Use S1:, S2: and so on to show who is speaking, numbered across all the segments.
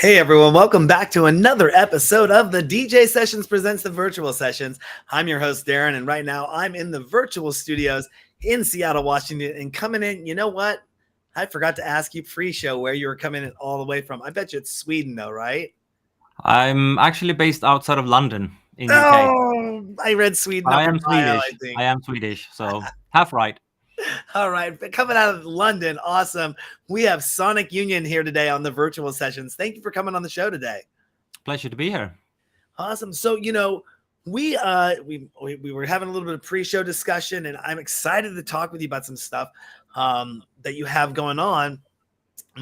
S1: Hey everyone, welcome back to another episode of the DJ Sessions Presents the Virtual Sessions. I'm your host, Darren, and right now I'm in the virtual studios in Seattle, Washington. And coming in, you know what? I forgot to ask you pre-show where you were coming in all the way from. I bet you it's Sweden though, right?
S2: I'm actually based outside of London in UK.
S1: Oh, I read Sweden
S2: I
S1: off your
S2: am
S1: bio, I
S2: Swedish.
S1: think.
S2: I am Swedish, so half right.
S1: All right, but coming out of London, awesome. We have Sonic Union here today on the virtual sessions. Thank you for coming on the show today.
S2: Pleasure to be here.
S1: Awesome. So, we were having a little bit of pre-show discussion, and I'm excited to talk with you about some stuff that you have going on.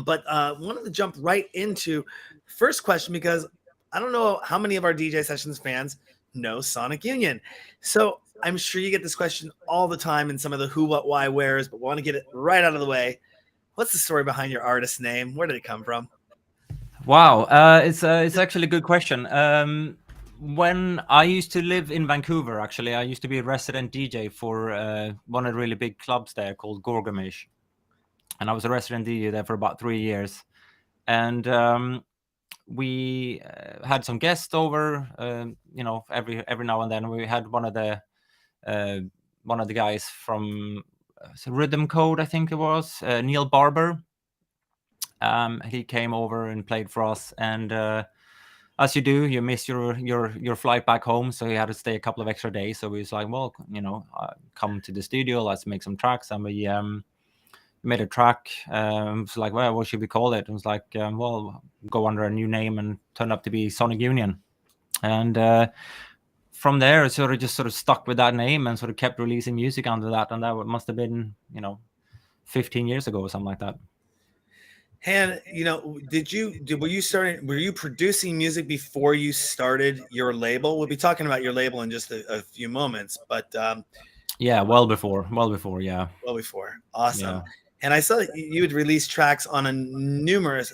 S1: But wanted to jump right into the first question because I don't know how many of our DJ Sessions fans know Sonic Union. So I'm sure you get this question all the time in some of the who, what, why, wheres, but want to get it right out of the way. What's the story behind your artist name? Where did it come from?
S2: Wow, it's actually a good question. When I used to live in Vancouver, actually, I used to be a resident DJ for one of the really big clubs there called Gorgamish, and I was a resident DJ there for about 3 years. And we had some guests over, every now and then. We had one of the guys from Rhythm Code, I think it was, Neil Barber. He came over and played for us, and as you do, you miss your flight back home, so he had to stay a couple of extra days. So we was like, well, come to the studio, let's make some tracks. And we made a track. It was like, well, what should we call it? It was like, well, go under a new name, and turned up to be Sonic Union. And from there, it sort of stuck with that name and sort of kept releasing music under that. And that must have been, 15 years ago or something like that.
S1: And were you producing music before you started your label? We'll be talking about your label in just a few moments, but
S2: yeah, well before, yeah.
S1: Well before. Awesome.
S2: Yeah.
S1: And I saw that you had released tracks on a numerous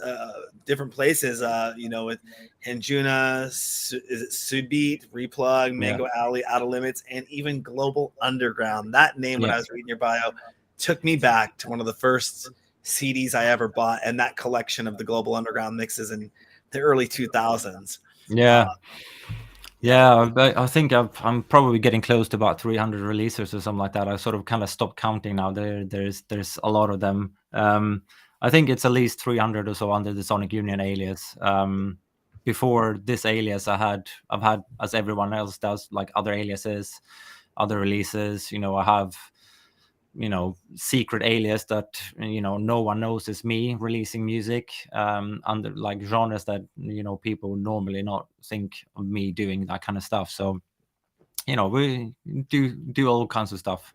S1: different places, with Anjuna, is it Sudbeat, Replug, Mango Alley, Out of Limits, and even Global Underground. That name, when I was reading your bio, took me back to one of the first CDs I ever bought, and that collection of the Global Underground mixes in the early 2000s.
S2: Yeah. I think I'm probably getting close to about 300 releases or something like that. I sort of kind of stopped counting now. There's a lot of them. I think it's at least 300 or so under the Sonic Union alias. Before this alias, I've had, as everyone else does, like other aliases, other releases. I have secret alias that no one knows is me releasing music under like genres that people normally not think of me doing that kind of stuff. So we do all kinds of stuff.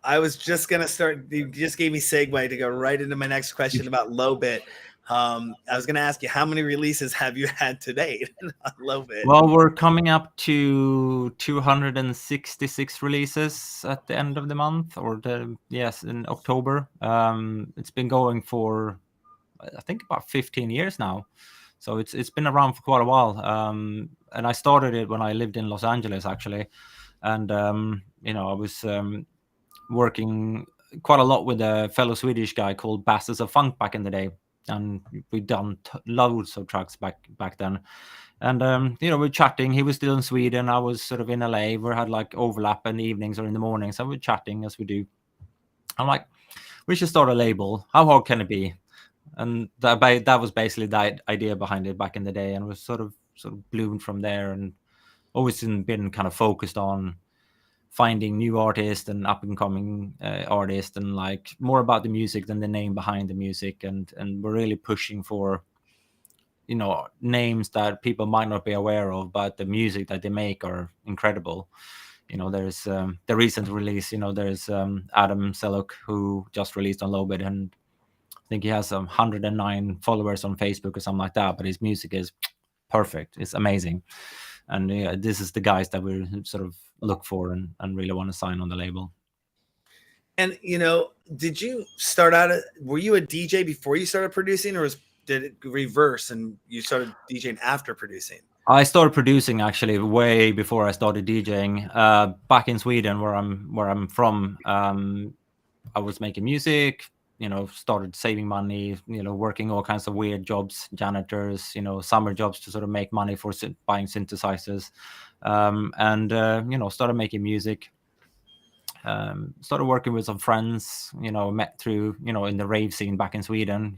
S1: I was just gonna start. You just gave me segue to go right into my next question about low bit. I was going to ask you, how many releases have you had to date on low bit?
S2: Well, we're coming up to 266 releases at the end of the month, in October. It's been going for, I think, about 15 years now. So it's been around for quite a while. And I started it when I lived in Los Angeles, actually. And, I was working quite a lot with a fellow Swedish guy called Bastards of Funk back in the day. And we'd done loads of tracks back then. And we're chatting. He was still in Sweden, I was sort of in LA. We had like overlap in the evenings or in the mornings, so we're chatting as we do. I'm like, we should start a label. How hard can it be? And that was basically the idea behind it back in the day, and was sort of bloomed from there, and always been kind of focused on finding new artists and up and coming artists, and like more about the music than the name behind the music. And we're really pushing for names that people might not be aware of, but the music that they make are incredible. There's the recent release, there's Adam Seluk, who just released on Lowbit, and I think he has 109 followers on Facebook or something like that, but his music is perfect. It's amazing. And this is the guys that we sort of look for and really want to sign on the label.
S1: And did you start out? Were you a DJ before you started producing, or did it reverse and you started DJing after producing?
S2: I started producing actually way before I started DJing. Back in Sweden, where I'm from, I was making music. started saving money, working all kinds of weird jobs, janitors, summer jobs to sort of make money for buying synthesizers, and started making music. Started working with some friends, met through, in the rave scene back in Sweden,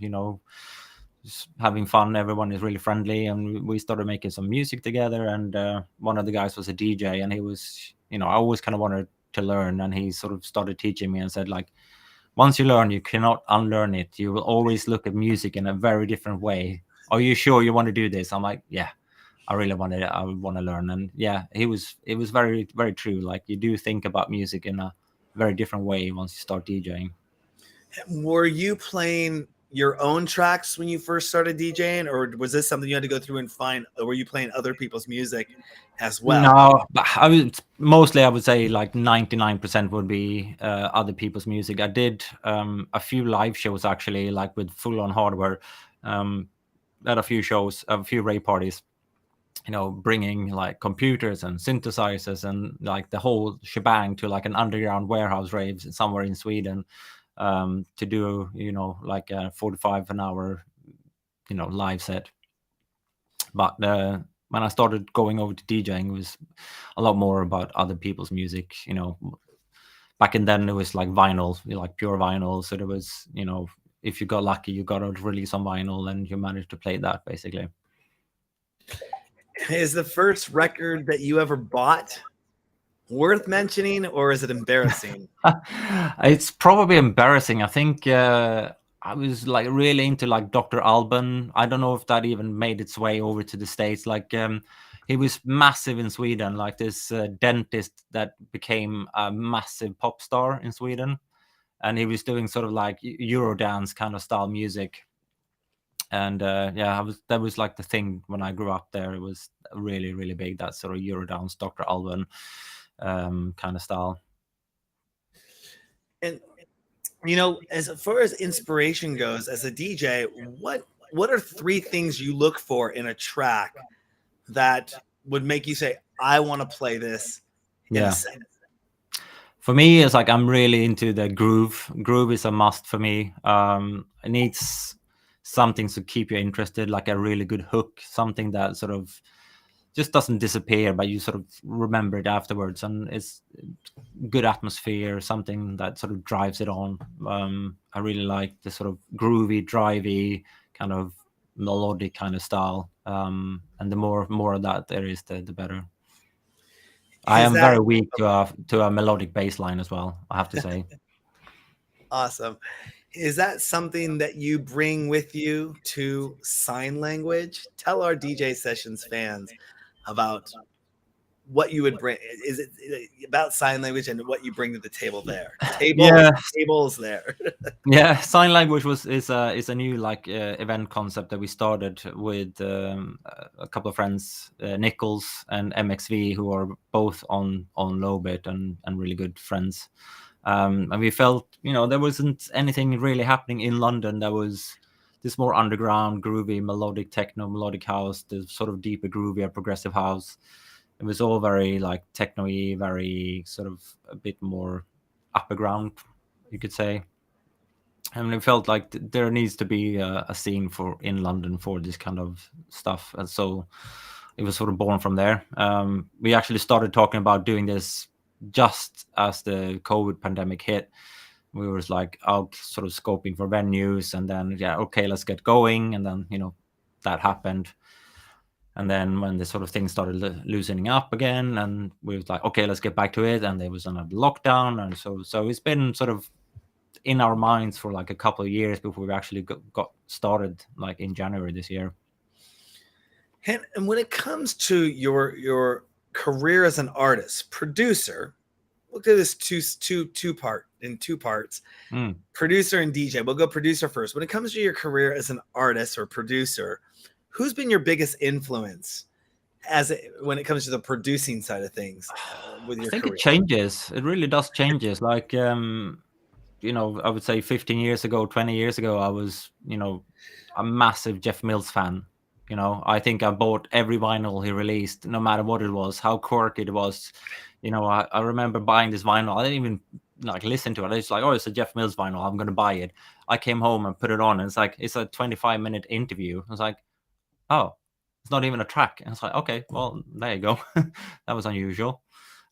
S2: just having fun. Everyone is really friendly, and we started making some music together. And one of the guys was a DJ, and he was, I always kind of wanted to learn, and he sort of started teaching me and said, like, once you learn, you cannot unlearn it. You will always look at music in a very different way. Are you sure you want to do this? I'm like, yeah, I really want to. I want to learn. And yeah, it was very, very true. Like, you do think about music in a very different way once you start DJing.
S1: Were you playing your own tracks when you first started DJing, or was this something you had to go through and find? Or were you playing other people's music as well?
S2: No, but I would say like 99% would be other people's music. I did a few live shows actually, like with full on hardware. At a few shows, a few rave parties, bringing like computers and synthesizers and like the whole shebang to like an underground warehouse rave somewhere in Sweden, to do, like a 45 an hour, live set. But when I started going over to DJing, it was a lot more about other people's music. Back in then it was like vinyl, like pure vinyl. So there was, if you got lucky, you got a release on vinyl and you managed to play that basically.
S1: Is the first record that you ever bought worth mentioning, or is it embarrassing?
S2: It's probably embarrassing. I think I was like really into like Dr. Alban. I don't know if that even made its way over to the States. Like he was massive in Sweden, like this dentist that became a massive pop star in Sweden. And he was doing sort of like Eurodance kind of style music. And that was like the thing when I grew up there. It was really, really big, that sort of Eurodance, Dr. Alban kind of style.
S1: And as far as inspiration goes, as a DJ, what are 3 things you look for in a track that would make you say, I want to play this in a set?
S2: For me, it's like I'm really into the groove. Groove is a must for me. It needs something to keep you interested, like a really good hook, something that sort of just doesn't disappear, but you sort of remember it afterwards, and it's good atmosphere, something that sort of drives it on. I really like the sort of groovy, drivey kind of melodic kind of style, and the more of that there is, the better. I am very weak to a melodic bass line as well, I have to say.
S1: Awesome. Is that something that you bring with you to sign language? Tell our DJ Sessions fans about what you would bring. Is it about sign language and what you bring to the table there? Tables there.
S2: Yeah, sign language is a new like event concept that we started with a couple of friends, Nichols and MXV, who are both on Lowbit and really good friends. And we felt, there wasn't anything really happening in London that was this more underground, groovy, melodic techno, melodic house, the sort of deeper, groovier, progressive house. It was all very like techno-y, very sort of a bit more upper ground, you could say. And it felt like there needs to be a scene in London for this kind of stuff. And so it was sort of born from there. We actually started talking about doing this just as the COVID pandemic hit. We were like out sort of scoping for venues, and then, okay, let's get going. And then, that happened. And then when the sort of things started loosening up again, and we was like, okay, let's get back to it. And there was another lockdown. And so it's been sort of in our minds for like a couple of years before we actually got started, like in January this year.
S1: And when it comes to your career as an artist, producer, look at this two parts. Producer and DJ. We'll go producer first. When it comes to your career as an artist or producer, who's been your biggest influence when it comes to the producing side of things with your career?
S2: It changes. It really does changes. Like, I would say 15 years ago, 20 years ago, I was, a massive Jeff Mills fan. I think I bought every vinyl he released, no matter what it was, how quirky it was. I remember buying this vinyl. I didn't even like listen to it. It's like, oh, it's a Jeff Mills vinyl, I'm gonna buy it. I came home and put it on, and it's like it's a 25-minute interview. I was like, oh, it's not even a track. And it's like, okay, well, there you go. That was unusual.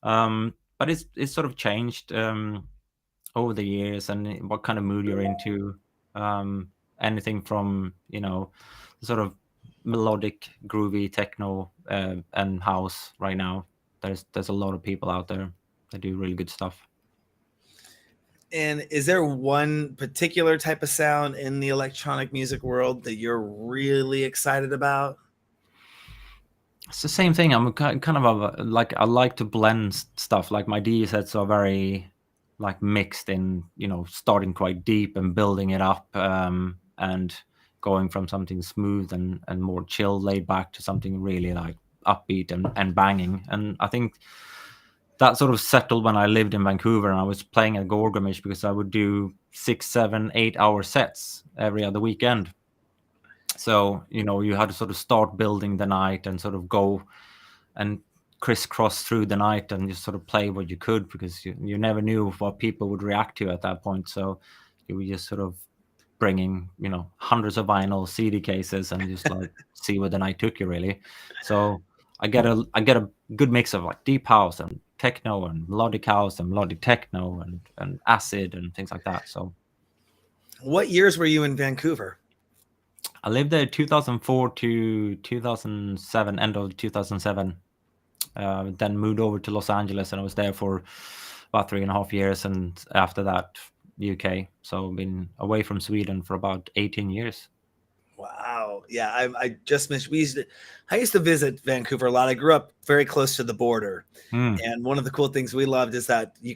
S2: But it's sort of changed over the years, and what kind of mood you're into. Anything from, you know, sort of melodic, groovy techno and house right now. There's a lot of people out there that do really good stuff.
S1: And is there one particular type of sound in the electronic music world that you're really excited about?
S2: It's the same thing. I'm kind of like, I like to blend stuff. Like my DJ sets are very like mixed in, you know, starting quite deep and building it up, and going from something smooth and more chill, laid back, to something really like upbeat and banging. And I think that sort of settled when I lived in Vancouver and I was playing at Gorgamish, because I would do 6, 7, 8 hour sets every other weekend. So, you know, you had to sort of start building the night and sort of go and crisscross through the night and just sort of play what you could, because you never knew what people would react to at that point. So you were just sort of bringing, you know, hundreds of vinyl CD cases and just like see where the night took you, really. So I get a good mix of like deep house and techno and melodic house and melodic techno and acid and things like that. So
S1: What years were you in Vancouver?
S2: I lived there 2004 to 2007, end of 2007. Then moved over to Los Angeles, and I was there for about 3.5 years. And after that, UK. So I've been away from Sweden for about 18 years.
S1: Wow. Yeah, I just mentioned I used to visit Vancouver a lot. I grew up very close to the border. And one of the cool things we loved is that we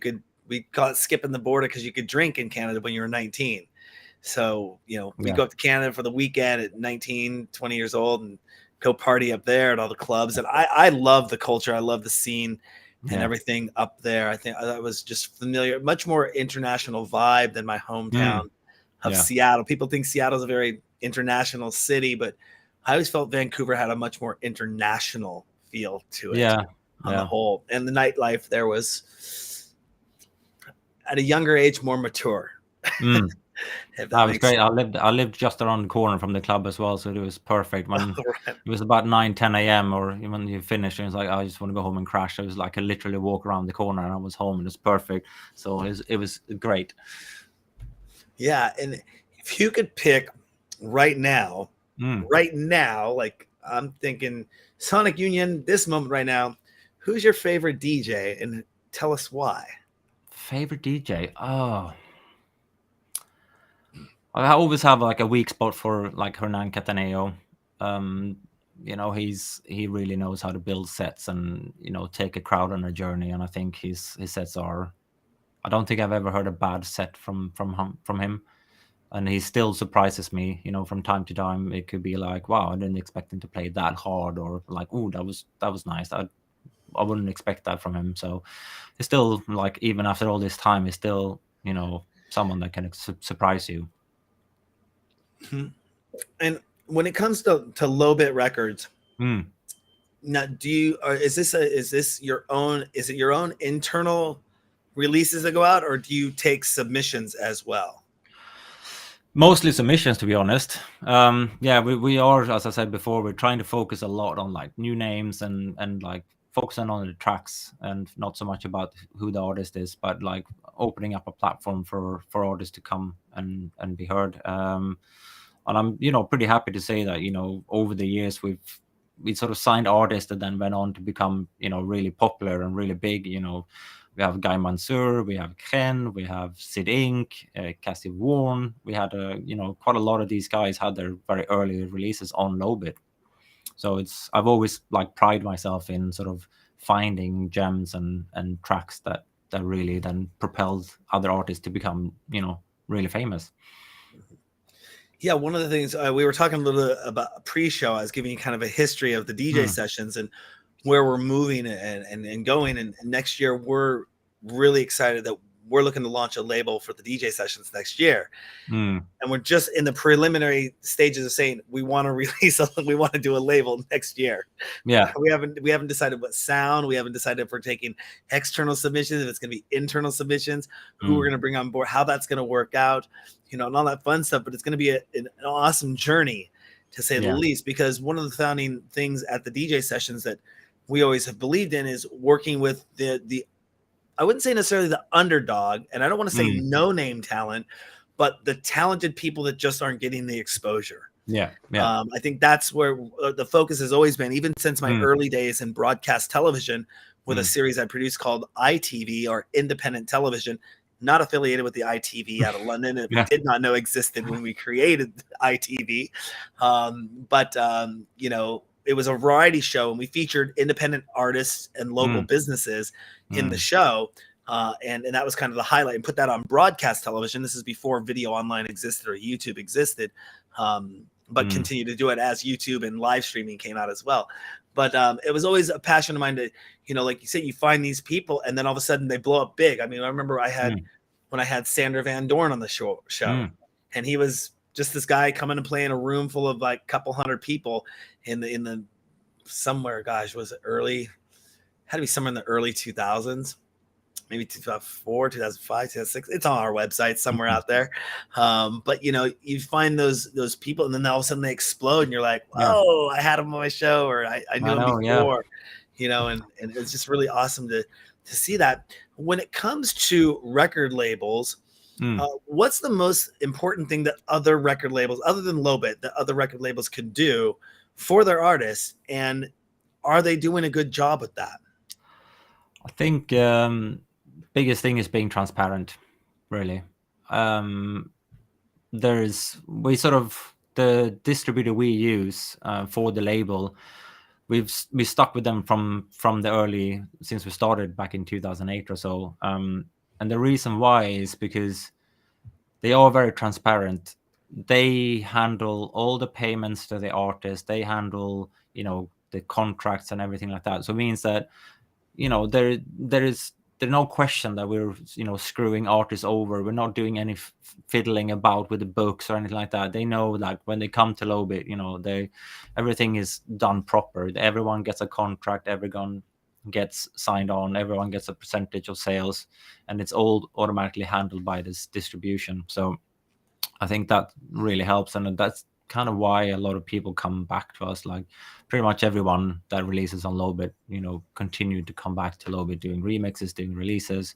S1: call it skipping the border, because you could drink in Canada when you were 19. So, you know, we go up to Canada for the weekend at 19, 20 years old and go party up there at all the clubs. And I love the culture. I love the scene and everything up there. I think that was just familiar, much more international vibe than my hometown of Seattle. People think Seattle's a very international city, but I always felt Vancouver had a much more international feel to it on the whole. And the nightlife there was, at a younger age, more mature.
S2: That was great. I lived just around the corner from the club as well, so it was perfect. When it was about 9, 10 a.m. or when you finished, and it's like, I just want to go home and crash. It was like I literally walk around the corner and I was home, and it was perfect. So it was great.
S1: Yeah, and if you could pick right now, like I'm thinking Sonic Union, this moment right now, who's your favorite DJ, and tell us why?
S2: Favorite DJ? Oh, I always have like a weak spot for like Hernan Cataneo. You know, he really knows how to build sets and, you know, take a crowd on a journey. And I think his sets are, I don't think I've ever heard a bad set from him. And he still surprises me, you know, from time to time. It could be like, wow, I didn't expect him to play that hard, or like, oh, that was nice. I wouldn't expect that from him. So he's still like, even after all this time, he's still, you know, someone that can surprise you.
S1: And when it comes to low bit records, now is it your own internal releases that go out, or do you take submissions as well?
S2: Mostly submissions, to be honest. We are, as I said before, we're trying to focus a lot on like new names and like focusing on the tracks, and not so much about who the artist is, but like opening up a platform for artists to come and be heard. And I'm, you know, pretty happy to say that, you know, over the years we sort of signed artists that then went on to become, you know, really popular and really big. You know, we have Guy Mansour, we have Ken, we have Sid Inc., Cassie Warren. We had you know, quite a lot of these guys had their very early releases on low bit. So I've always like pride myself in sort of finding gems and tracks that really then propelled other artists to become, you know, really famous.
S1: Yeah, one of the things we were talking a little bit about pre-show, I was giving you kind of a history of the DJ sessions and where we're moving and going. And next year, we're really excited that we're looking to launch a label for the DJ sessions next year.
S2: Mm.
S1: And we're just in the preliminary stages of saying we want to release we want to do a label next year.
S2: Yeah.
S1: We haven't decided what sound. We haven't decided if we're taking external submissions, if it's going to be internal submissions, who we're going to bring on board, how that's going to work out, and all that fun stuff. But it's going to be an awesome journey, to say the least, because one of the founding things at the DJ sessions that we always have believed in is working with the I wouldn't say necessarily the underdog, and I don't want to say no name talent, but the talented people that just aren't getting the exposure.
S2: Yeah.
S1: I think that's where the focus has always been, even since my early days in broadcast television, with a series I produced called ITV, or Independent Television, not affiliated with the ITV out of London. We did not know existed when we created ITV. It was a variety show, and we featured independent artists and local businesses in the show. And that was kind of the highlight, and put that on broadcast television. This is before video online existed or YouTube existed, but continue to do it as YouTube and live streaming came out as well. But it was always a passion of mine to, like you said, you find these people and then all of a sudden they blow up big. I mean, I remember when I had Sander Van Dorn on the show, and he was just this guy coming and playing a room full of like a couple hundred people in the somewhere, gosh, was it had to be somewhere in the early 2000s, maybe 2004, 2005, 2006. It's on our website somewhere out there. But you find those people, and then all of a sudden they explode, and you're like, "Oh, I had him on my show," or "I knew him before." And it's just really awesome to see that. When it comes to record labels, what's the most important thing that other record labels, other than Lobit, that other record labels could do for their artists, and are they doing a good job with that?
S2: I think biggest thing is being transparent, really. The distributor we use for the label, we stuck with them from the early, since we started back in 2008 or so. And the reason why is because they are very transparent. They handle all the payments to the artist. They handle, the contracts and everything like that. So it means that, there's no question that we're, screwing artists over. We're not doing any fiddling about with the books or anything like that. They know, like, when they come to Lobit, everything is done proper. Everyone gets a contract. Everyone gets signed on. Everyone gets a percentage of sales, and it's all automatically handled by this distribution. So I think that really helps, and that's kind of why a lot of people come back to us. Like, pretty much everyone that releases on Lobit, continue to come back to Lobit, doing remixes, doing releases.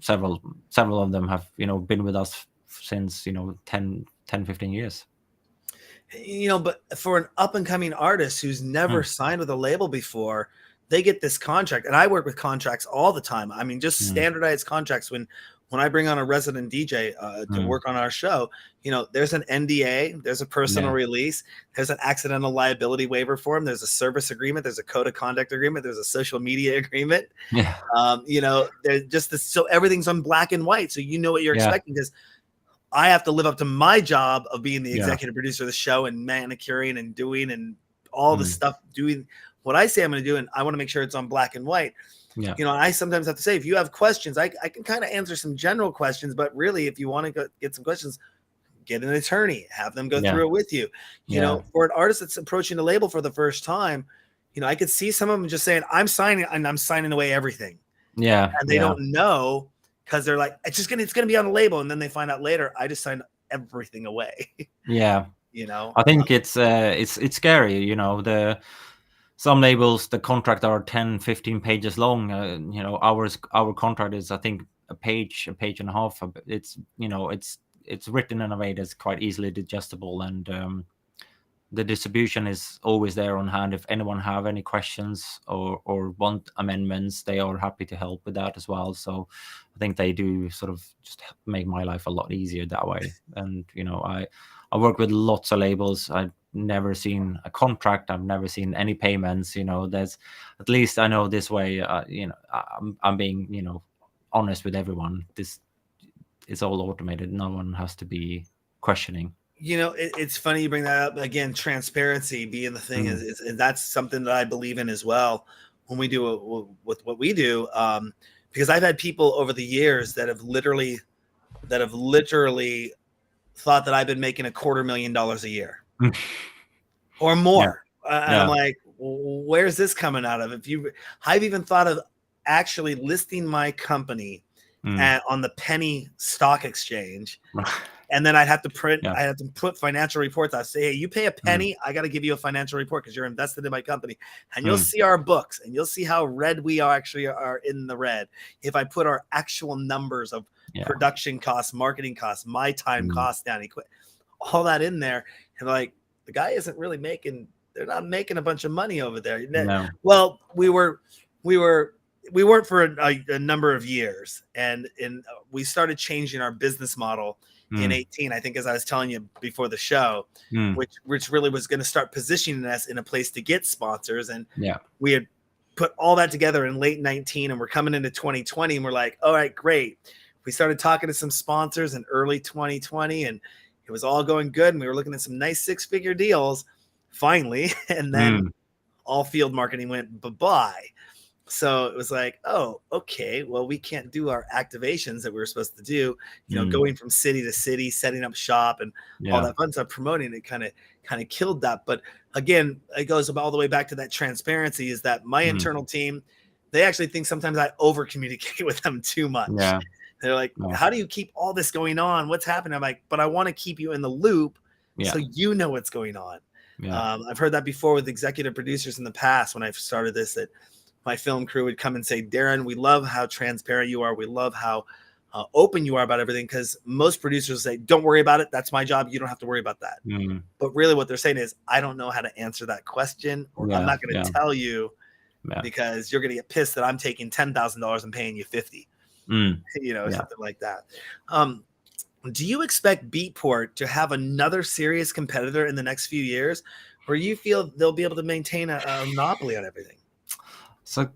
S2: Several of them have been with us since 10 15 years.
S1: But for an up and coming artist who's never signed with a label before, they get this contract, and I work with contracts all the time. I mean, just standardized contracts. When I bring on a resident DJ to work on our show, there's an NDA, there's a personal release, there's an accidental liability waiver form, there's a service agreement, there's a code of conduct agreement, there's a social media agreement. There's just this, so everything's on black and white, so you know what you're expecting, because I have to live up to my job of being the executive producer of the show and manicuring and doing and all the stuff, doing what I say I'm going to do, and I want to make sure it's on black and white. I sometimes have to say, if you have questions, I can kind of answer some general questions, but really, if you want to get some questions, get an attorney, have them go through it with you. For an artist that's approaching the label for the first time, I could see some of them just saying, I'm signing away everything. And they don't know, because they're like, it's going to be on the label. And then they find out later, I just signed everything away.
S2: I think it's scary. Some labels, the contract are 10, 15 pages long. Our contract is, I think, a page and a half. It's it's written in a way that's quite easily digestible, and the distribution is always there on hand. If anyone have any questions or want amendments, they are happy to help with that as well. So I think they do sort of just make my life a lot easier that way. And I work with lots of labels. I've never seen a contract. I've never seen any payments. There's, at least I know this way. I'm being honest with everyone. This is all automated. No one has to be questioning.
S1: It's funny you bring that up again. Transparency being the thing is, and that's something that I believe in as well. When we do with what we do, because I've had people over the years that have literally thought that I've been making $250,000 a year or
S2: Yeah.
S1: more. And I'm
S2: Yeah.
S1: like, where's this coming out of? I've even thought of actually listing my company on the penny stock exchange. And then I'd have to put financial reports. I say, hey, you pay a penny, I got to give you a financial report because you're invested in my company. And you'll see our books and you'll see how red we actually are in the red. If I put our actual numbers of production costs, marketing costs, my time costs down, all that in there. And like, the guy isn't really they're not making a bunch of money over there.
S2: No.
S1: Well, we weren't for a number of years. And we started changing our business model in 18, I think, as I was telling you before the show, which really was going to start positioning us in a place to get sponsors. And we had put all that together in late 19, and we're coming into 2020, and we're like, all right, great. We started talking to some sponsors in early 2020, and it was all going good. And we were looking at some nice 6-figure deals finally. And then all field marketing went bye-bye. So it was like, oh, okay, well, we can't do our activations that we were supposed to do, going from city to city, setting up shop and all that fun stuff, promoting it kind of killed that. But again, it goes all the way back to that transparency, is that my internal team, they actually think sometimes I over communicate with them too much.
S2: Yeah.
S1: They're like, how do you keep all this going on? What's happening? I'm like, but I want to keep you in the loop so you know what's going on. I've heard that before with executive producers in the past when I've started this, that my film crew would come and say, Darren, we love how transparent you are. We love how open you are about everything. Because most producers say, don't worry about it. That's my job. You don't have to worry about that. But really what they're saying is, I don't know how to answer that question, or I'm not going to tell you because you're going to get pissed that I'm taking $10,000 and paying you 50, something like that. Do you expect Beatport to have another serious competitor in the next few years, or you feel they'll be able to maintain a monopoly on everything?
S2: So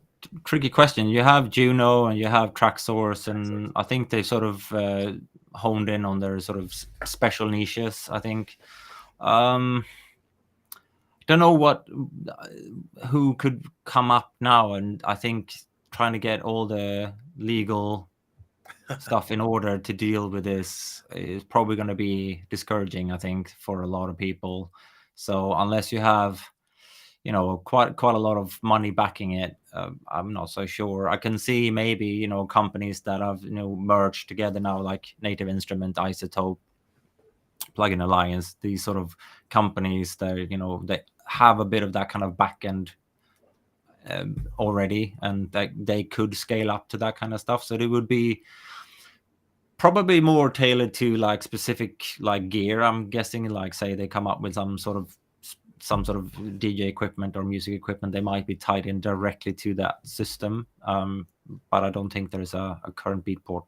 S2: tricky question. You have Juno and you have Tracksource, and I think they sort of honed in on their sort of special niches. I think. Don't know who could come up now, and I think trying to get all the legal stuff in order to deal with this is probably going to be discouraging, I think, for a lot of people. So unless you have quite a lot of money backing it, I'm not so sure. I can see maybe companies that have merged together now, like Native Instrument, Isotope, Plugin Alliance, these sort of companies that they have a bit of that kind of back end already, and that they could scale up to that kind of stuff. So it would be probably more tailored to like specific like gear. I'm guessing, like say they come up with some sort of DJ equipment or music equipment, they might be tied in directly to that system. But I don't think there's a current Beatport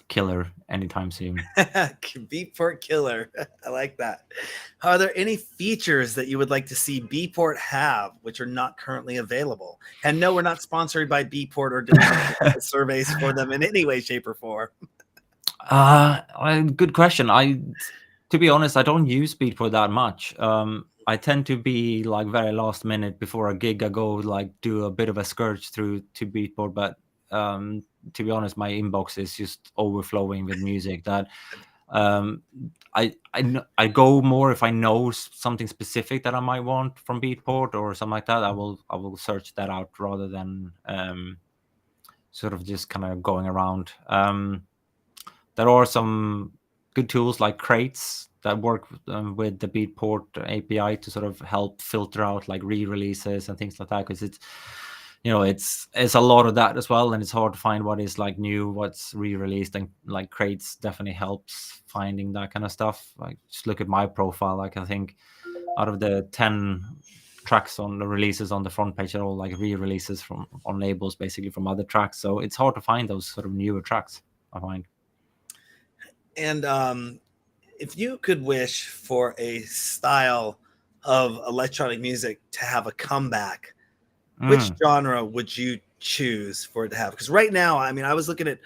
S2: killer anytime soon.
S1: Beatport killer. I like that. Are there any features that you would like to see Beatport have which are not currently available? And no, we're not sponsored by Beatport or doing surveys for them in any way, shape, or form.
S2: Good question. To be honest, I don't use Beatport that much. I tend to be like very last minute before a gig. I go like do a bit of a scourge through to Beatport, but to be honest, my inbox is just overflowing with music that I go more if I know something specific that I might want from Beatport or something like that. I will search that out rather than sort of just kind of going around. There are some good tools like crates that work with the Beatport API to sort of help filter out like re-releases and things like that, because it's a lot of that as well, and it's hard to find what is like new, what's re-released, and like crates definitely helps finding that kind of stuff. Like just look at my profile, like I think out of the 10 tracks on the releases on the front page are all like re-releases on labels basically from other tracks, so it's hard to find those sort of newer tracks, I find.
S1: And if you could wish for a style of electronic music to have a comeback, which genre would you choose for it to have? Because right now, I mean, I was looking at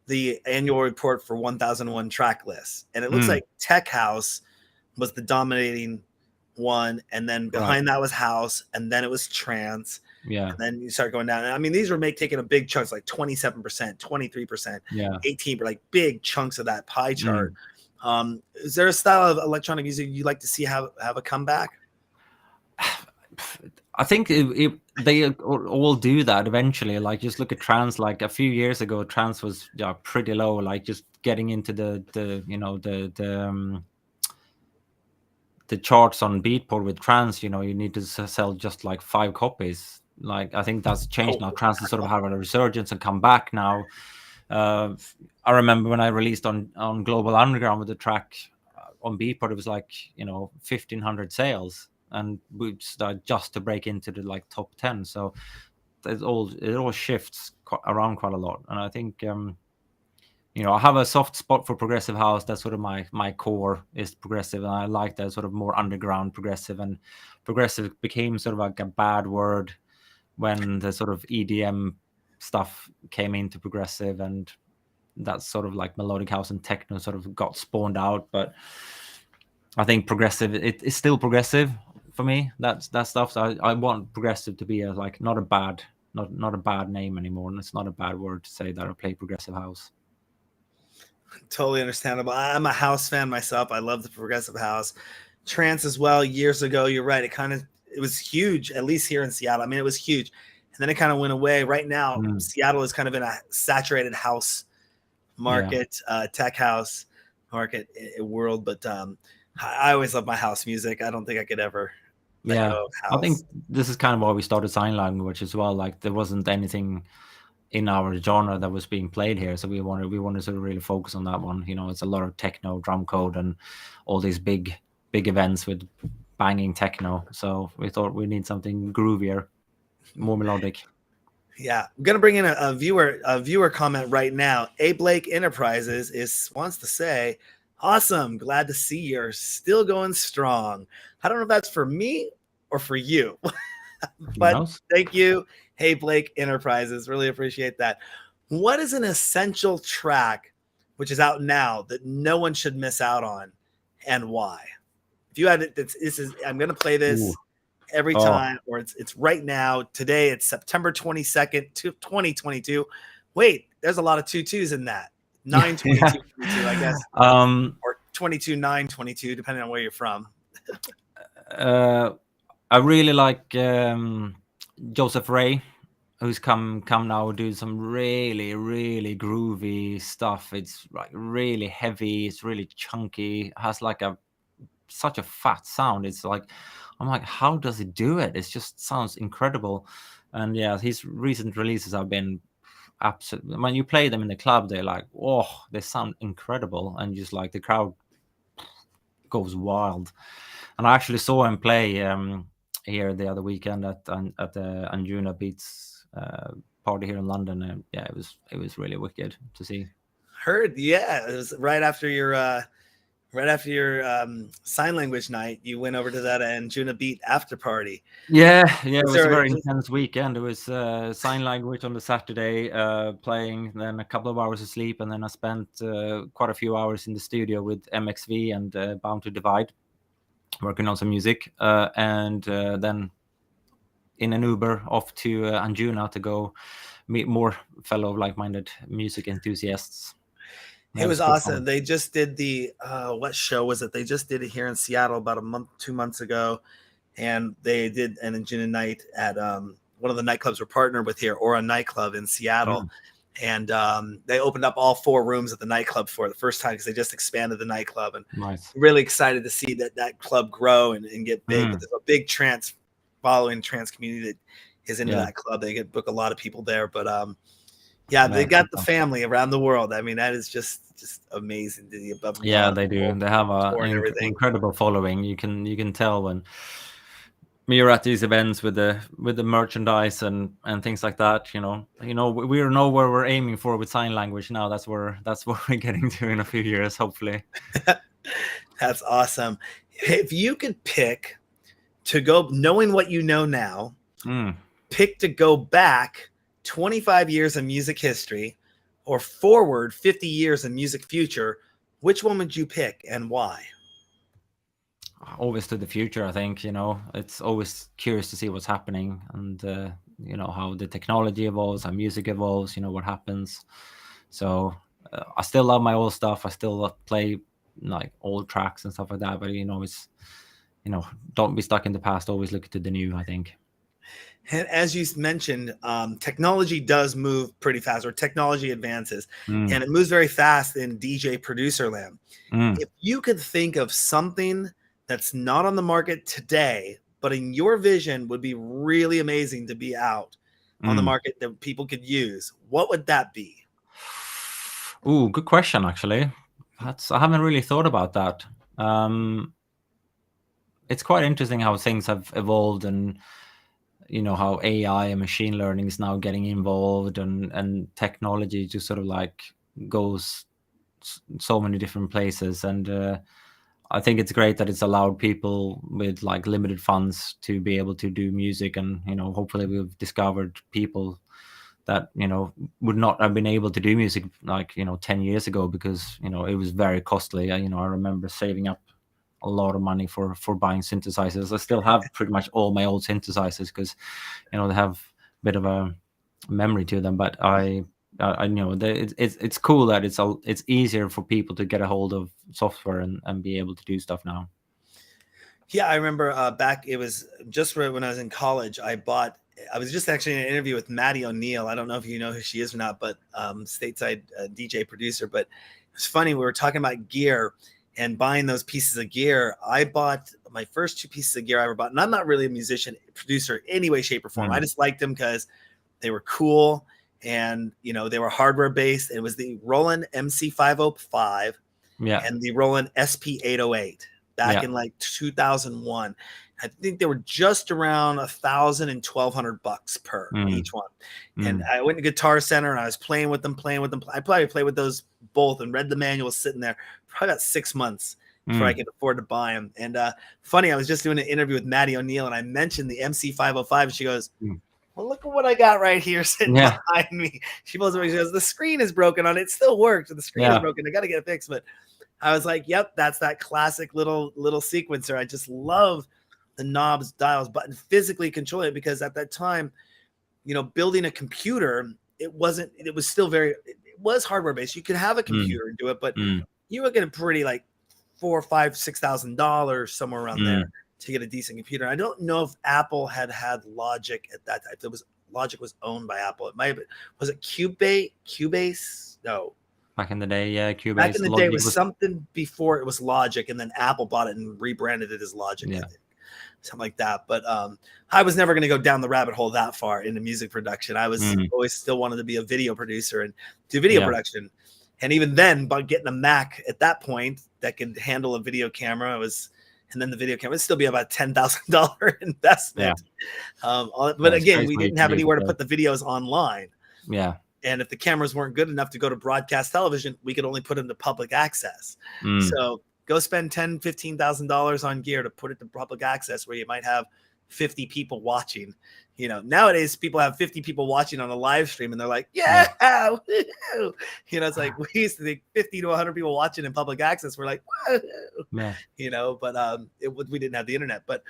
S1: the annual report for 1001 track lists, and it looks like Tech House was the dominating one, and then behind that was House, and then it was Trance,
S2: Yeah.
S1: And then you start going down. I mean, these were taking a big chunks, like 27%, 23%,
S2: Yeah.
S1: 18, but like big chunks of that pie chart.
S2: Mm.
S1: Is there a style of electronic music you'd like to see have a comeback?
S2: I think they all do that eventually. Like, just look at trance. Like a few years ago, trance was pretty low. Like, just getting into the charts on Beatport with trance. You need to sell just like 5 copies. Like, I think that's changed now. Trance is sort of having a resurgence and come back now. I remember when I released on Global Underground with the track on Beatport, it was like 1,500 sales, and we started just to break into the like top 10. So it all shifts around quite a lot, and I think I have a soft spot for progressive house. That's sort of my core is progressive, and I like that sort of more underground progressive. And progressive became sort of like a bad word when the sort of EDM stuff came into progressive, and that's sort of like melodic house and techno sort of got spawned out. But I think progressive, it's still progressive for me. That stuff. So I want progressive to be like not a bad name anymore, and it's not a bad word to say that I play progressive house.
S1: Totally understandable. I'm a house fan myself. I love the progressive house. Trance as well. Years ago, you're right. It was huge, at least here in Seattle. I mean, it was huge, and then it kind of went away. Right now, Seattle is kind of in a saturated house market, tech house market world. But I always love my house music. I don't think I could ever let go of house.
S2: I think this is kind of why we started sign language as well. Like, there wasn't anything in our genre that was being played here, so we wanted to sort of really focus on that one. It's a lot of techno, drum code, and all these big events with banging techno. So we thought we need something groovier, more melodic.
S1: Yeah, I'm gonna bring in a viewer comment right now. A Blake Enterprises wants to say, "Awesome, glad to see you're still going strong." I don't know if that's for me or for you, but thank you. Hey Blake Enterprises, really appreciate that. What is an essential track which is out now that no one should miss out on, and why? If you had it, I'm gonna play this every time, or it's right now. Today it's September 22nd, 2022. Wait, there's a lot of 22s in that. 9/22/22, I guess. Or 22/9/22, depending on where you're from.
S2: I really like Joseph Ray, who's come now do some really, really groovy stuff. It's like really heavy, it's really chunky, has like such a fat sound. It's like, I'm like, how does he do it? It just sounds incredible. And his recent releases have been absolutely, when you play them in the club, they're like, they sound incredible, and just like the crowd goes wild. And I actually saw him play here the other weekend at the Anjuna Beats party here in London, and it was really wicked to see.
S1: Heard, it was right after your sign language night. You went over to that Anjuna Beat after party.
S2: It was a very intense weekend. It was sign language on the Saturday, playing, then a couple of hours of sleep, and then I spent quite a few hours in the studio with MXV and Bound to Divide, working on some music, and then in an Uber off to Anjuna to go meet more fellow like-minded music enthusiasts.
S1: It was awesome. Fun. They just did the what show was it? They just did it here in Seattle about 2 months ago, and they did an Anjuna night at one of the nightclubs we're partnered with here, or a nightclub in Seattle. And they opened up all 4 rooms at the nightclub for the first time because they just expanded the nightclub, and really excited to see that club grow and get big. But there's a big trance community that is into that club. They book a lot of people there, but they got the family around the world. I mean, that is just amazing.
S2: They do. They have an incredible following. You can tell when you're at these events with the merchandise and things like that. We know where we're aiming for with sign language now. That's where we're getting to in a few years, hopefully.
S1: That's awesome. If you could pick to go, knowing what you know now, pick to go back 25 years in music history or forward 50 years in music future, which one would you pick and why?
S2: Always to the future, I think. It's always curious to see what's happening, and how the technology evolves, how music evolves, what happens. So I still love my old stuff. I still play like old tracks and stuff like that. But it's don't be stuck in the past. Always look to the new, I think.
S1: And as you mentioned, technology does move pretty fast, or technology advances, and it moves very fast in DJ producer land. If you could think of something that's not on the market today, but in your vision would be really amazing to be out on the market that people could use, what would that be?
S2: Ooh, good question, actually. I haven't really thought about that. It's quite interesting how things have evolved, and how AI and machine learning is now getting involved, and technology just sort of like goes so many different places. And I think it's great that it's allowed people with like limited funds to be able to do music. And hopefully we've discovered people that would not have been able to do music like 10 years ago, because it was very costly. I remember saving up a lot of money for buying synthesizers. I still have pretty much all my old synthesizers, because they have a bit of a memory to them. But I know that it's cool that it's easier for people to get a hold of software and be able to do stuff now.
S1: Yeah, I remember back, it was just right when I was in college, I was just actually in an interview with Maddie O'Neill. I don't know if you know who she is or not, but stateside DJ producer. But it was funny, we were talking about gear and buying those pieces of gear. I bought my first 2 pieces of gear I ever bought, and I'm not really a musician, producer, any way, shape, or form. I just liked them because they were cool, and they were hardware based. It was the Roland MC505 and the Roland SP808 back in like 2001. I think they were just around $1,000 and $1,200 per each one. And I went to Guitar Center and I was playing with them. I probably played with those both and read the manual sitting there probably about 6 months before I could afford to buy them. And funny, I was just doing an interview with Maddie O'Neill and I mentioned the MC505 and she goes, well, look at what I got right here sitting behind me. She pulls away, she goes, the screen is broken on it. It still works. The screen is broken. I got to get it fixed. But I was like, yep, that's that classic little sequencer. I just love the knobs, dials, button, physically control it, because at that time, building a computer, it was hardware based. You could have a computer and do it, but you were getting pretty like $4,000, $5,000, $6,000 somewhere around there to get a decent computer. I don't know if Apple had Logic at that time. Logic was owned by Apple. It might have been, was it Cubase? No.
S2: Back in the day, yeah, Cubase.
S1: Back in the day, it was something before it was Logic, and then Apple bought it and rebranded it as Logic. Yeah. Something like that. But I was never going to go down the rabbit hole that far into music production. I was always still wanted to be a video producer and do video production. And even then, by getting a Mac at that point that could handle a video camera, and then the video camera would still be about $10,000 investment. But again, we didn't have anywhere to put the videos online.
S2: Yeah.
S1: And if the cameras weren't good enough to go to broadcast television, we could only put them to public access. So go spend $10,000, $15,000 on gear to put it to public access where you might have 50 people watching. Nowadays people have 50 people watching on a live stream and they're like, it's like we used to think 50 to 100 people watching in public access. We're like, but we didn't have the internet. But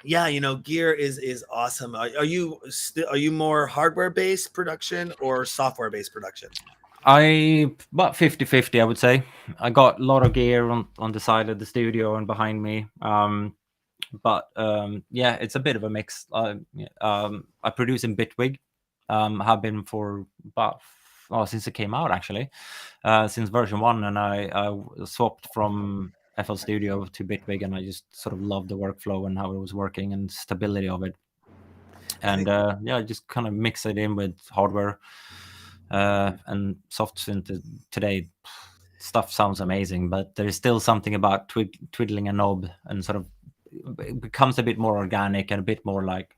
S1: gear is awesome. Are you more hardware based production or software based production?
S2: About 50-50, I would say. I got a lot of gear on the side of the studio and behind me. But it's a bit of a mix. I produce in Bitwig. Have been for about since it came out, actually, since version 1, and I swapped from FL Studio to Bitwig, and I just sort of loved the workflow and how it was working and stability of it. And I just kind of mix it in with hardware and soft synth. Today stuff sounds amazing, but there is still something about twiddling a knob and sort of it becomes a bit more organic and a bit more like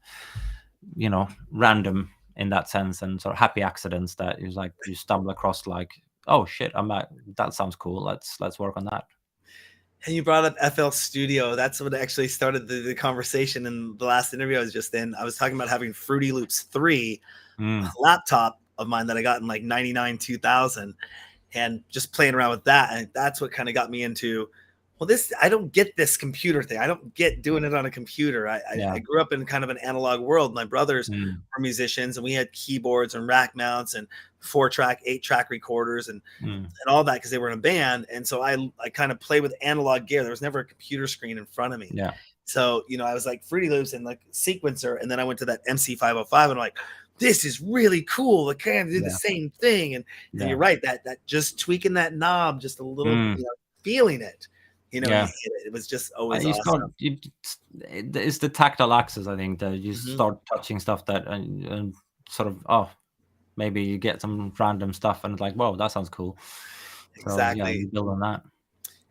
S2: random in that sense, and sort of happy accidents that is like you stumble across, like, oh shit, that sounds cool, let's work on that.
S1: And you brought up FL Studio. That's what actually started the conversation in the last interview I was just in. I was talking about having Fruity Loops 3 laptop of mine that I got in like 99, 2000, and just playing around with that. And that's what kind of got me into well, I don't get this computer thing. I don't get doing it on a computer.
S2: Yeah.
S1: I grew up in kind of an analog world. My brothers
S2: Mm.
S1: were musicians, and we had keyboards and rack mounts and 4-track, 8-track recorders and all that because they were in a band. And so I kind of play with analog gear. There was never a computer screen in front of me.
S2: Yeah.
S1: So, I was like Fruity Loops and like Sequencer. And then I went to that MC505 and I'm like, this is really cool. I kind of do the same thing. And you're right, that just tweaking that knob just a little, feeling it. It was just always awesome.
S2: It's the tactile access, I think, that you start touching stuff that and sort of, maybe you get some random stuff and it's like, whoa, that sounds cool.
S1: Exactly.
S2: So, yeah, you build on that.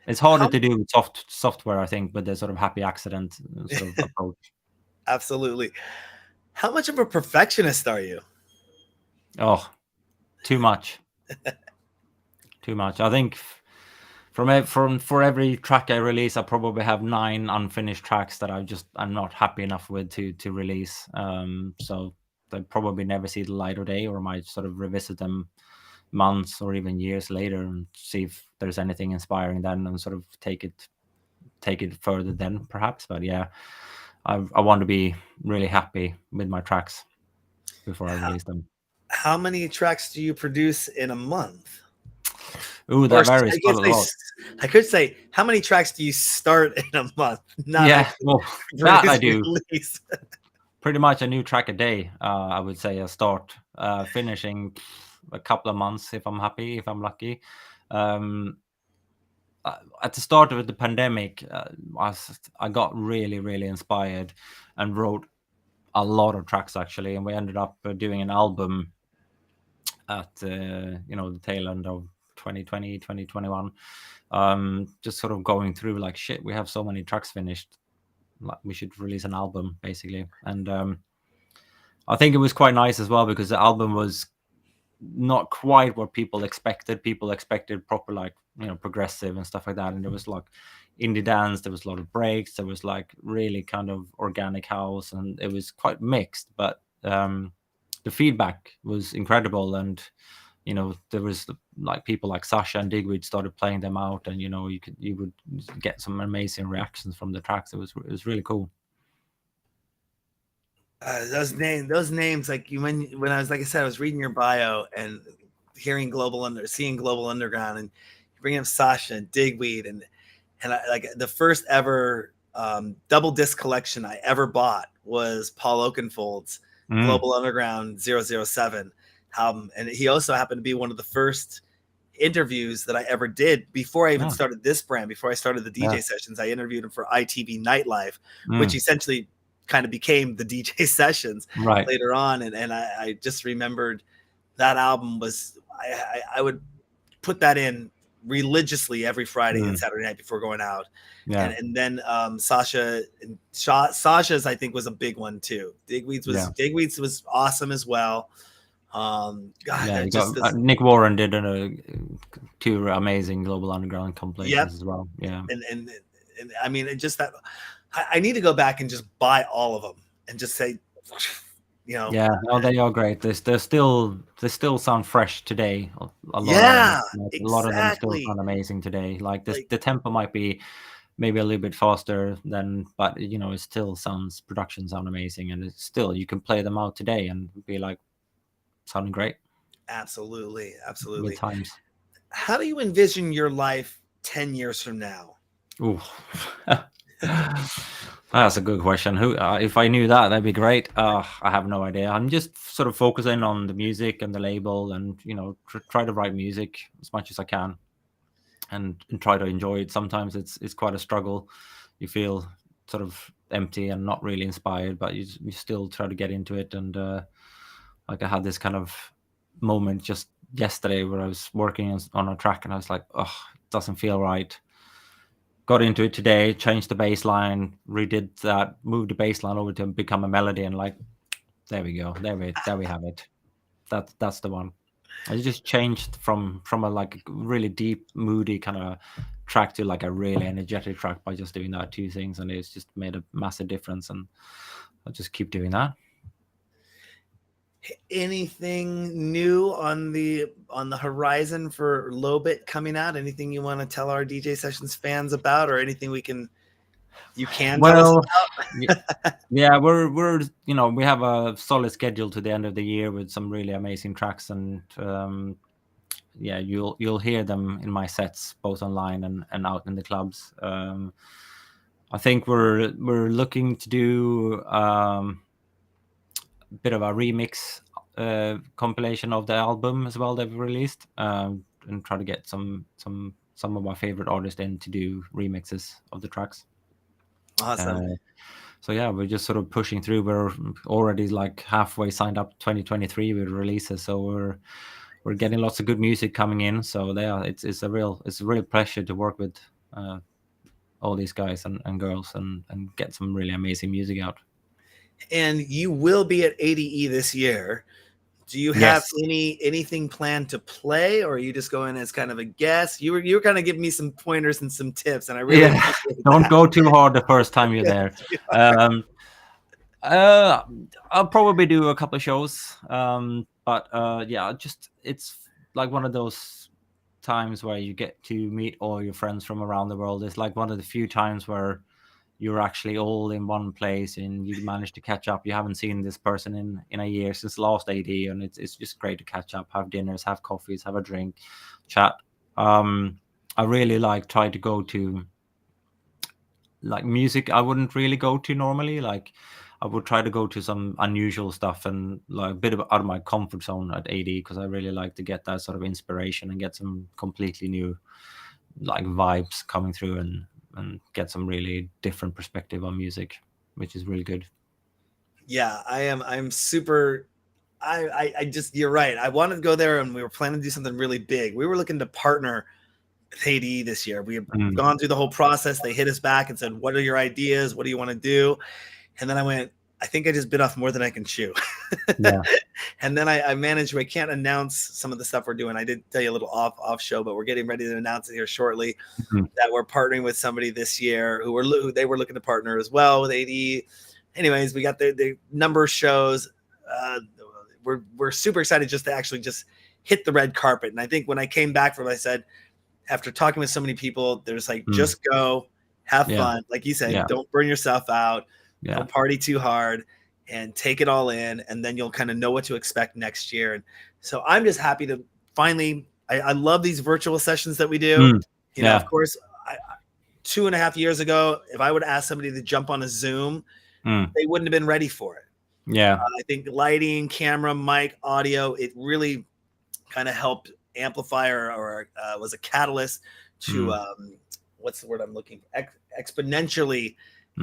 S2: It's harder to do with software, I think, but the sort of happy accident sort of approach.
S1: Absolutely. How much of a perfectionist are you?
S2: Oh, too much. Too much. I think for every track I release, I probably have 9 unfinished tracks that I'm not happy enough with to release. So they probably never see the light of day, or I might sort of revisit them months or even years later and see if there's anything inspiring then and sort of take it further then perhaps. But yeah, I want to be really happy with my tracks before I release them.
S1: How many tracks do you produce in a month?
S2: Ooh, that varies a lot.
S1: I could say, how many tracks do you start in a month?
S2: Well, that I do. Pretty much a new track a day, I would say. I start finishing a couple of months if I'm happy, if I'm lucky. At the start of the pandemic, I got really, really inspired and wrote a lot of tracks, actually. And we ended up doing an album at the tail end of 2020, 2021. Just sort of going through like, shit, we have so many tracks finished, like we should release an album basically. And I think it was quite nice as well because the album was not quite what people expected. People expected proper, like, progressive and stuff like that, and there was like indie dance, there was a lot of breaks, there was like really kind of organic house, and it was quite mixed, but the feedback was incredible. And there was like people like Sasha and Digweed started playing them out, and you would get some amazing reactions from the tracks. It was really cool.
S1: Those names, like when I was, like I said, I was reading your bio and seeing Global Underground, and bringing up Sasha and Digweed, and I, like, the first ever double disc collection I ever bought was Paul Oakenfold's Global Underground 007 album, and he also happened to be one of the first interviews that I ever did before I even started this brand. Before I started the DJ sessions, I interviewed him for ITV Nightlife, which essentially kind of became the DJ sessions later on. And I just remembered that album was, I would put that in religiously every Friday and Saturday night before going out. And then Sasha's, I think, was a big one too. Digweed's was awesome as well.
S2: Nick Warren did 2 amazing Global Underground compilations as well.
S1: And I mean, it just that I need to go back and just buy all of them and just say, they are great. They still sound fresh today. A lot of them still sound amazing today. Like this, the tempo might be maybe a little bit faster than, but it still production sound amazing, and it's still, you can play them out today and be like, sounding great. Absolutely.
S2: Good times.
S1: How do you envision your life 10 years from now?
S2: Ooh. That's a good question. If I knew that, that'd be great. I have no idea. I'm just sort of focusing on the music and the label, and try to write music as much as I can, and try to enjoy it. Sometimes it's quite a struggle. You feel sort of empty and not really inspired, but you still try to get into it. And like, I had this kind of moment just yesterday where I was working on a track and I was like, oh, it doesn't feel right. Got into it today, changed the bass line, redid that, moved the bass line over to become a melody, and like, there we go. There we have it. That's the one. I just changed from a like really deep, moody kind of track to like a really energetic track by just doing that 2 things, and it's just made a massive difference, and I'll just keep doing that.
S1: Anything new on the horizon for Lobit coming out? Anything you want to tell our DJ Sessions fans about, or anything you can tell us
S2: Well,
S1: about?
S2: yeah, we're we have a solid schedule to the end of the year with some really amazing tracks, and yeah, you'll hear them in my sets both online and out in the clubs. I think we're looking to do a bit of a remix compilation of the album as well that we released, and try to get some of my favorite artists in to do remixes of the tracks.
S1: Awesome.
S2: So yeah, we're just sort of pushing through. We're already like halfway signed up 2023 with releases, so we're getting lots of good music coming in. So yeah, it's a real pleasure to work with all these guys and girls and get some really amazing music out.
S1: And you will be at ADE this year. Do you have
S2: Yes.
S1: anything planned to play, or are you just going as kind of a guest? You were kind of giving me some pointers and some tips, and I really appreciate
S2: Don't
S1: that.
S2: go too hard the first time you're there. I'll probably do a couple of shows, but yeah, just it's like one of those times where you get to meet all your friends from around the world. It's like one of the few times where you're actually all in one place and you manage to catch up. You haven't seen this person in a year since last AD, and it's just great to catch up, have dinners, have coffees, have a drink, chat. I really try to go to like music I wouldn't really go to normally. Like I would try to go to some unusual stuff and like a bit out of my comfort zone at AD, because I really like to get that sort of inspiration and get some completely new like vibes coming through and get some really different perspective on music, which is really good.
S1: Yeah, I'm super. I just, you're right. I wanted to go there, and we were planning to do something really big. We were looking to partner with AD this year. We had gone through the whole process. They hit us back and said, "What are your ideas? What do you want to do?" And then I went, I think I just bit off more than I can chew.
S2: Yeah.
S1: And then I managed. I can't announce some of the stuff we're doing. I did tell you a little off show, but we're getting ready to announce it here shortly that we're partnering with somebody this year who they were looking to partner as well with AD. Anyways, we got the number of shows. We're super excited just to actually just hit the red carpet. And I think when I came back from it, I said, after talking with so many people, there's like, just go, have fun. Like you said, don't burn yourself out. Don't party too hard, and take it all in. And then you'll kind of know what to expect next year. And so I'm just happy to finally, I love these virtual sessions that we do. You know, of course, 2.5 years ago, if I would ask somebody to jump on a Zoom, they wouldn't have been ready for it. I think lighting, camera, mic, audio, it really kind of helped amplify or was a catalyst to what's the word I'm looking for? Exponentially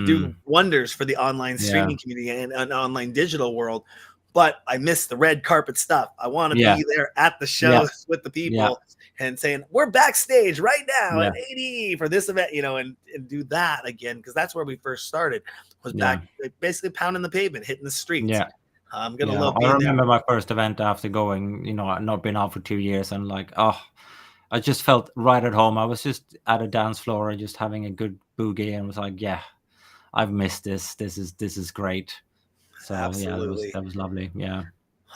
S1: do wonders for the online streaming community and online digital world. But I miss the red carpet stuff. I want to be there at the shows with the people and saying, we're backstage right now at ADE for this event, you know, and do that again, because that's where we first started, was back basically pounding the pavement, hitting the streets. I'm gonna love being
S2: I remember
S1: there.
S2: my first event after going, you know, I'd not been out for 2 years, and like, oh, I just felt right at home. I was just at a dance floor and just having a good boogie, and was like, yeah, I've missed this. This is great. So
S1: Absolutely.
S2: that was lovely. Yeah.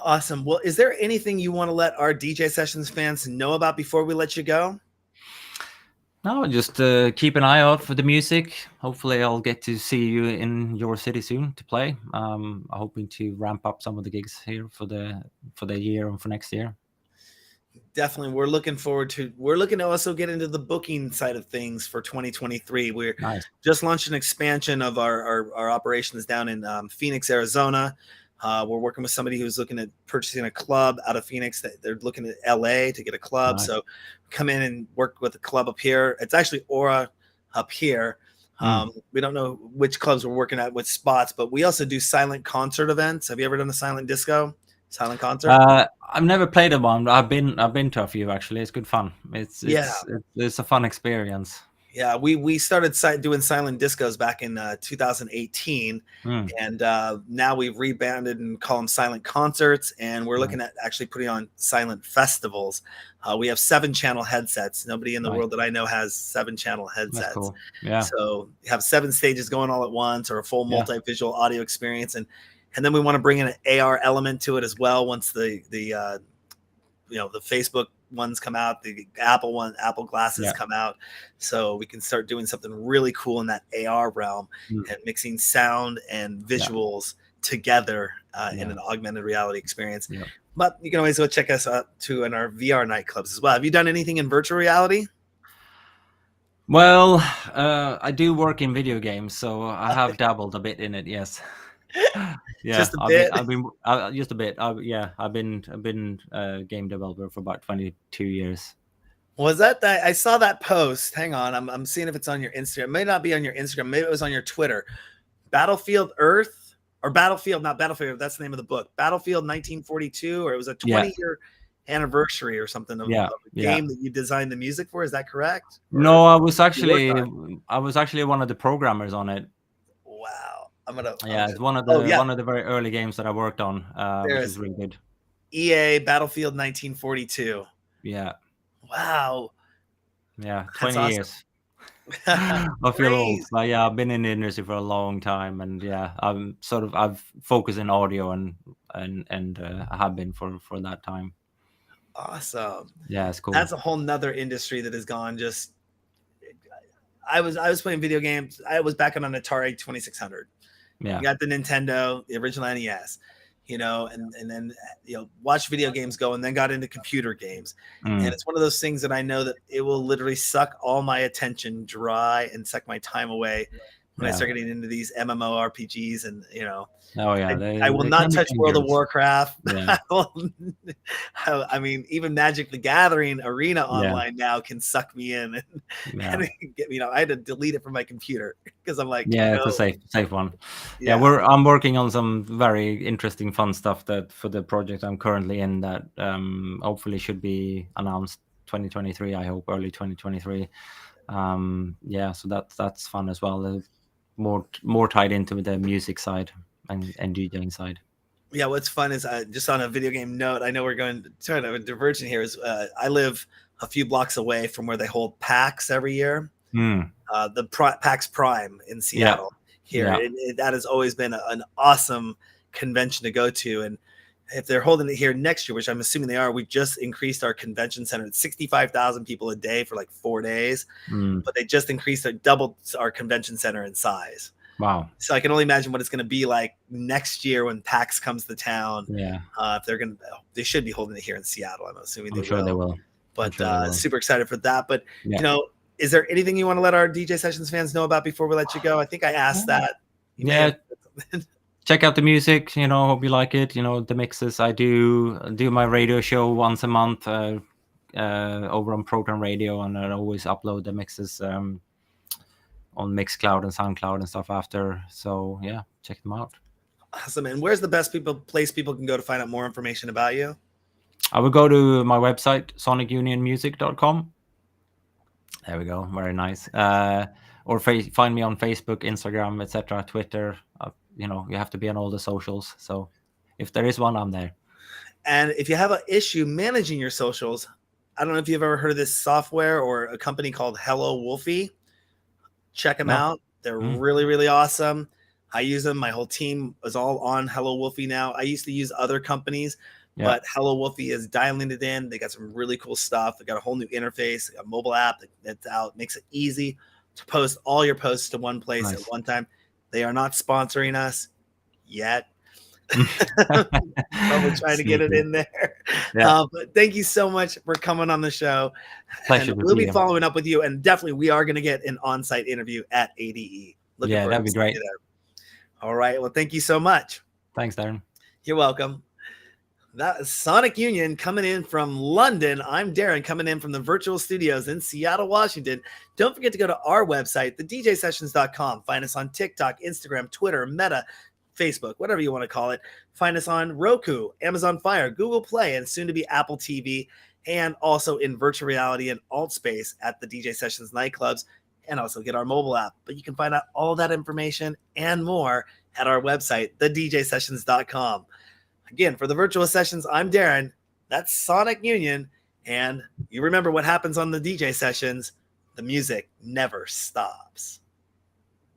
S1: Awesome. Well, is there anything you want to let our DJ Sessions fans know about before we let you go?
S2: No, just keep an eye out for the music. Hopefully, I'll get to see you in your city soon to play. I'm hoping to ramp up some of the gigs here for the year and for next year.
S1: Definitely, we're looking to also get into the booking side of things for 2023. We're just launched an expansion of our operations down in Phoenix, Arizona. We're working with somebody who's looking at purchasing a club out of Phoenix. That they're looking at LA to get a club. So come in and work with a club up here. It's actually Aura up here. We don't know which clubs we're working at with spots, but we also do silent concert events. Have you ever done a silent disco? Silent concert?
S2: I've never played a one. I've been to a few actually. It's good fun. It's a fun experience.
S1: Yeah, we started doing silent discos back in 2018, and now we've rebranded and call them silent concerts, and we're looking at actually putting on silent festivals. We have 7-channel headsets. Nobody in the world that I know has 7-channel headsets.
S2: That's cool. Yeah.
S1: So you have 7 stages going all at once, or a full multi-visual audio experience, and And then we want to bring in an AR element to it as well once the Facebook ones come out, the Apple glasses come out, so we can start doing something really cool in that AR realm and mixing sound and visuals together in an augmented reality experience. But you can always go check us out too in our VR nightclubs as well. Have you done anything in virtual reality?
S2: Well, I do work in video games, so I have dabbled a bit in it. Yes.
S1: Just a bit.
S2: I've been just a bit. I've been a game developer for about 22 years.
S1: Was that I saw that post? Hang on, I'm seeing if it's on your Instagram. It may not be on your Instagram. Maybe it was on your Twitter. Battlefield Earth or Battlefield, not Battlefield. That's the name of the book. Battlefield 1942, or it was a 20-year anniversary or something of a game that you designed the music for. Is that correct?
S2: No, I was actually one of the programmers on it.
S1: Wow.
S2: It's one of the very early games that I worked on, which is really good.
S1: EA Battlefield 1942.
S2: Yeah.
S1: Wow.
S2: Yeah, 20 years. I feel old, but yeah, I've been in the industry for a long time, and yeah, I've focused in audio and I have been for that time.
S1: Awesome.
S2: Yeah, it's cool.
S1: That's a whole nother industry that has gone just. I was playing video games. I was back on an Atari 2600.
S2: Yeah.
S1: You got the Nintendo, the original NES, and then watched video games go, and then got into computer games. And it's one of those things that I know that it will literally suck all my attention dry and suck my time away when I start getting into these MMORPGs and I will not touch World of Warcraft.
S2: Yeah.
S1: I mean, even Magic the Gathering Arena online now can suck me in and get me. I had to delete it from my computer because I'm like,
S2: it's a safe one. Yeah, I'm working on some very interesting, fun stuff that for the project I'm currently in that hopefully should be announced 2023. I hope early 2023. So that's fun as well. More tied into the music side and DJing side.
S1: Yeah, what's fun is just on a video game note, I know we're going to sort of a diversion here. Is I live a few blocks away from where they hold PAX every year. The PAX Prime in Seattle here. That has always been an awesome convention to go to. And if they're holding it here next year, which I'm assuming they are, we just increased our convention center to 65,000 people a day for like 4 days. But they just doubled our convention center in size.
S2: Wow.
S1: So I can only imagine what it's going to be like next year when PAX comes to town.
S2: Yeah.
S1: If they should be holding it here in Seattle. I'm assuming
S2: I'm sure they will.
S1: But super excited for that. But, is there anything you want to let our DJ Sessions fans know about before we let you go? I think I asked that.
S2: Check out the music, hope you like it. The mixes. I do my radio show once a month over on Proton Radio, and I always upload the mixes on Mixcloud and SoundCloud and stuff after. So yeah, check them out.
S1: Awesome. And where's the best place people can go to find out more information about you?
S2: I would go to my website, sonicunionmusic.com. There we go. Very nice. Or find me on Facebook, Instagram, etc., Twitter. You have to be on all the socials. So if there is one, I'm there.
S1: And if you have an issue managing your socials, I don't know if you've ever heard of this software or a company called Hello Wolfie. Check them out. They're really, really awesome. I use them. My whole team is all on Hello Wolfie now. I used to use other companies, but Hello Wolfie is dialing it in. They got some really cool stuff. They got a whole new interface, a mobile app that's out. Makes it easy to post all your posts to one place at one time. They are not sponsoring us yet. But we're trying to get it in there. But thank you so much for coming on the show.
S2: Pleasure.
S1: And we'll be following up with you. And definitely we are going to get an on-site interview at ADE.
S2: That'd be great.
S1: All right. Well, thank you so much.
S2: Thanks, Darren.
S1: You're welcome. That is Sonic Union coming in from London. I'm Darren coming in from the virtual studios in Seattle, Washington. Don't forget to go to our website, thedjsessions.com. Find us on TikTok, Instagram, Twitter, Meta, Facebook, whatever you want to call it. Find us on Roku, Amazon Fire, Google Play, and soon to be Apple TV, and also in virtual reality and alt space at the DJ Sessions nightclubs, and also get our mobile app. But you can find out all that information and more at our website, thedjsessions.com. Again, for the virtual sessions, I'm Darren. That's Sonic Union. And you remember what happens on the DJ sessions. The music never stops.